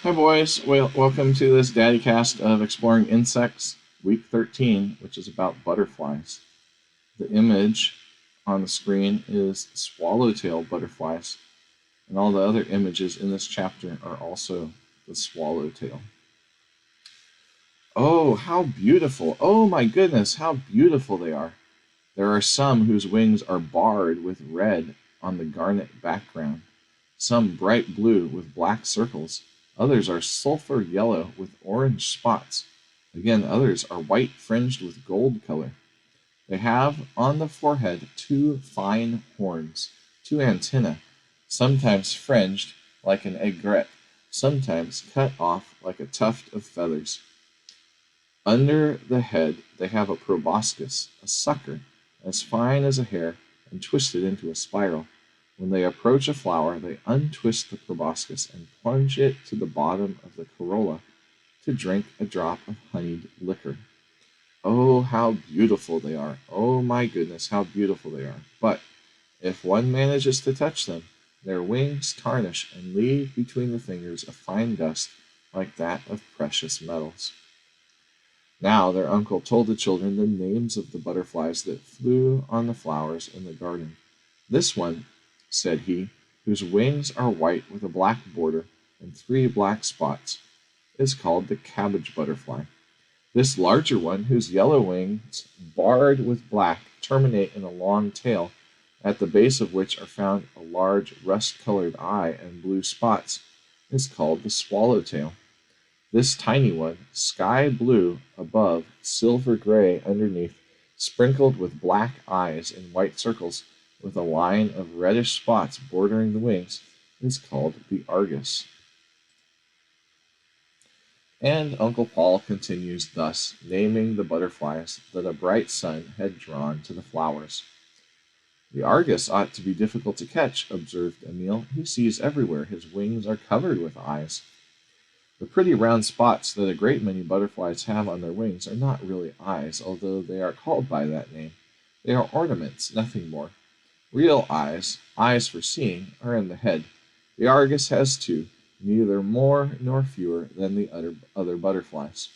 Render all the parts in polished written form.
Hi, boys. Well, welcome to this Daddy Cast of Exploring Insects, Week 13, which is about butterflies. The image on the screen is swallowtail butterflies, and all the other images in this chapter are also the swallowtail. Oh, how beautiful! Oh my goodness, how beautiful they are! There are some whose wings are barred with red on the garnet background, some bright blue with black circles, others are sulphur yellow with orange spots. Again, others are white fringed with gold color. They have on the forehead two fine horns, two antennae, sometimes fringed like an aigrette, sometimes cut off like a tuft of feathers. Under the head they have a proboscis, a sucker, as fine as a hair and twisted into a spiral. When they approach a flower, they untwist the proboscis and plunge it to the bottom of the corolla to drink a drop of honeyed liquor. Oh, how beautiful they are! Oh my goodness, how beautiful they are! But if one manages to touch them, their wings tarnish and leave between the fingers a fine dust like that of precious metals. Now their uncle told the children the names of the butterflies that flew on the flowers in the garden. "This one," said he, "whose wings are white with a black border and three black spots, is called the cabbage butterfly. This larger one, whose yellow wings, barred with black, terminate in a long tail, at the base of which are found a large rust-colored eye and blue spots, is called the swallowtail. This tiny one, sky blue above, silver gray underneath, sprinkled with black eyes in white circles, with a line of reddish spots bordering the wings, is called the argus." And Uncle Paul continues thus, naming the butterflies that a bright sun had drawn to the flowers. "The argus ought to be difficult to catch," observed Emile. "He sees everywhere. His wings are covered with eyes." The pretty round spots that a great many butterflies have on their wings are not really eyes, although they are called by that name. They are ornaments, nothing more. Real eyes, eyes for seeing, are in the head. The argus has two, neither more nor fewer than the other butterflies.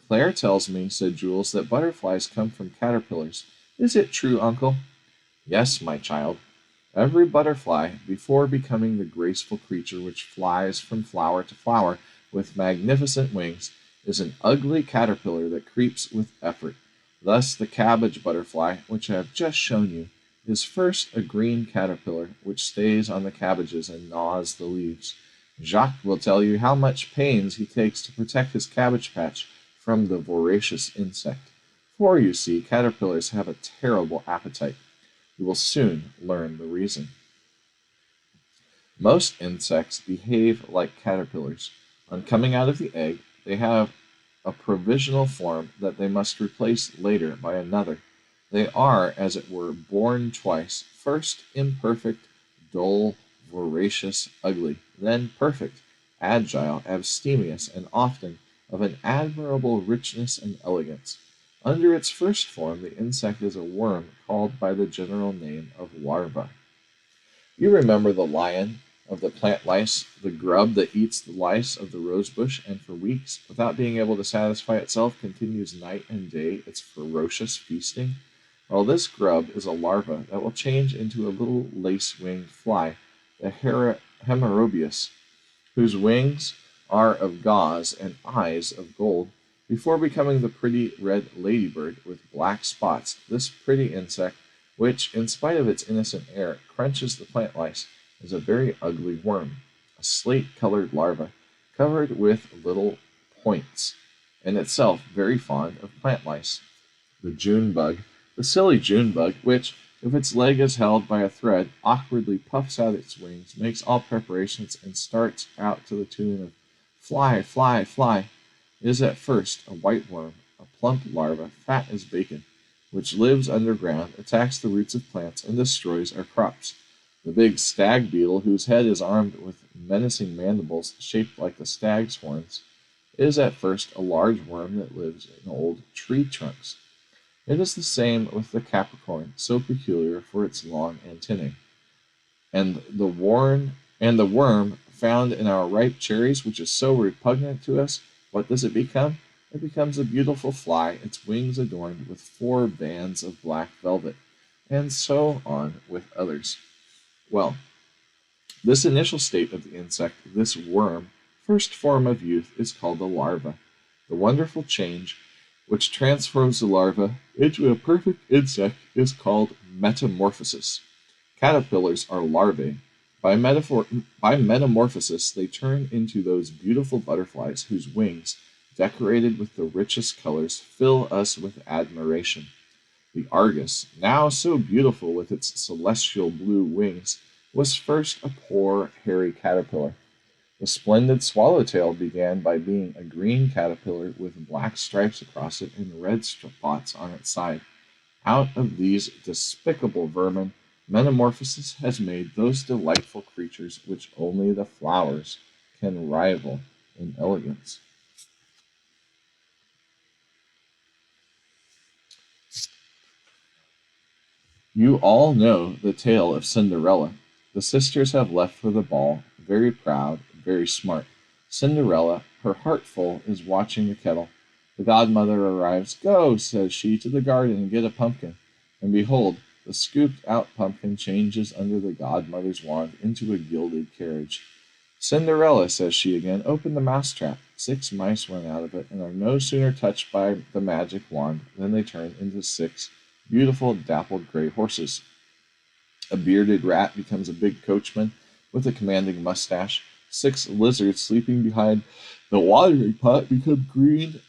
"Claire tells me," said Jules, "that butterflies come from caterpillars. Is it true, uncle?" "Yes, my child. Every butterfly, before becoming the graceful creature which flies from flower to flower with magnificent wings, is an ugly caterpillar that creeps with effort. Thus the cabbage butterfly, which I have just shown you, is first a green caterpillar which stays on the cabbages and gnaws the leaves. Jacques will tell you how much pains he takes to protect his cabbage patch from the voracious insect. For, you see, caterpillars have a terrible appetite. You will soon learn the reason. Most insects behave like caterpillars. On coming out of the egg, they have a provisional form that they must replace later by another. They are, as it were, born twice: first imperfect, dull, voracious, ugly; then perfect, agile, abstemious, and often of an admirable richness and elegance. Under its first form, the insect is a worm called by the general name of larva. You remember the lion of the plant lice, the grub that eats the lice of the rosebush, and for weeks, without being able to satisfy itself, continues night and day its ferocious feasting? Well, this grub is a larva that will change into a little lace-winged fly, the Hemerobius, whose wings are of gauze and eyes of gold. Before becoming the pretty red ladybird with black spots, this pretty insect, which, in spite of its innocent air, crunches the plant lice, is a very ugly worm, a slate-colored larva, covered with little points, and itself very fond of plant lice. The June bug, the silly June bug, which, if its leg is held by a thread, awkwardly puffs out its wings, makes all preparations, and starts out to the tune of "Fly, fly, fly," is at first a white worm, a plump larva, fat as bacon, which lives underground, attacks the roots of plants, and destroys our crops. The big stag beetle, whose head is armed with menacing mandibles shaped like the stag's horns, is at first a large worm that lives in old tree trunks. It is the same with the capricorn, so peculiar for its long antennae, and the worm found in our ripe cherries, which is so repugnant to us, what does it become? It becomes a beautiful fly, its wings adorned with 4 bands of black velvet, and so on with others. Well, this initial state of the insect, this worm, first form of youth, is called the larva. The wonderful change which transforms the larva into a perfect insect is called metamorphosis. Caterpillars are larvae. By metamorphosis, they turn into those beautiful butterflies whose wings, decorated with the richest colors, fill us with admiration. The Argus, now so beautiful with its celestial blue wings, was first a poor hairy caterpillar. The splendid swallowtail began by being a green caterpillar with black stripes across it and red spots on its side. Out of these despicable vermin, metamorphosis has made those delightful creatures which only the flowers can rival in elegance. You all know the tale of Cinderella. The sisters have left for the ball, very proud, very smart. Cinderella, her heart full, is watching the kettle. The godmother arrives. Go, says she, to the garden and get a pumpkin. And behold, the scooped out pumpkin changes under the godmother's wand into a gilded carriage. Cinderella, says she again, open the mousetrap. 6 mice run out of it and are no sooner touched by the magic wand than they turn into 6 beautiful dappled gray horses. A bearded rat becomes a big coachman with a commanding mustache. 6 lizards sleeping behind the watering pot become green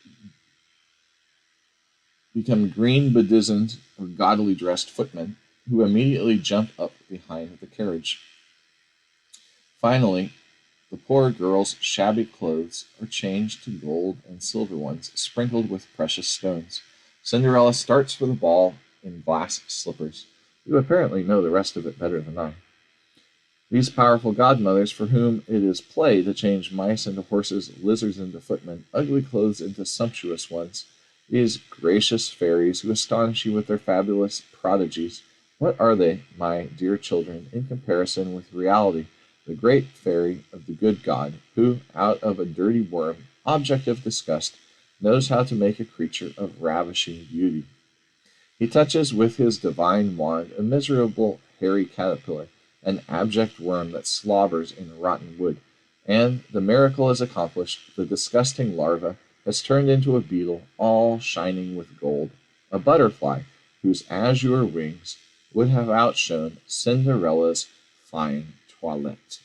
bedizened or gaudily dressed footmen who immediately jump up behind the carriage. Finally, the poor girl's shabby clothes are changed to gold and silver ones, sprinkled with precious stones. Cinderella starts for the ball in glass slippers. You apparently know the rest of it better than I. These powerful godmothers, for whom it is play to change mice into horses, lizards into footmen, ugly clothes into sumptuous ones, these gracious fairies who astonish you with their fabulous prodigies, what are they, my dear children, in comparison with reality, the great fairy of the good God, who, out of a dirty worm, object of disgust, knows how to make a creature of ravishing beauty. He touches with his divine wand a miserable hairy caterpillar, an abject worm that slobbers in rotten wood, and the miracle is accomplished. The disgusting larva has turned into a beetle all shining with gold, a butterfly whose azure wings would have outshone Cinderella's fine toilette.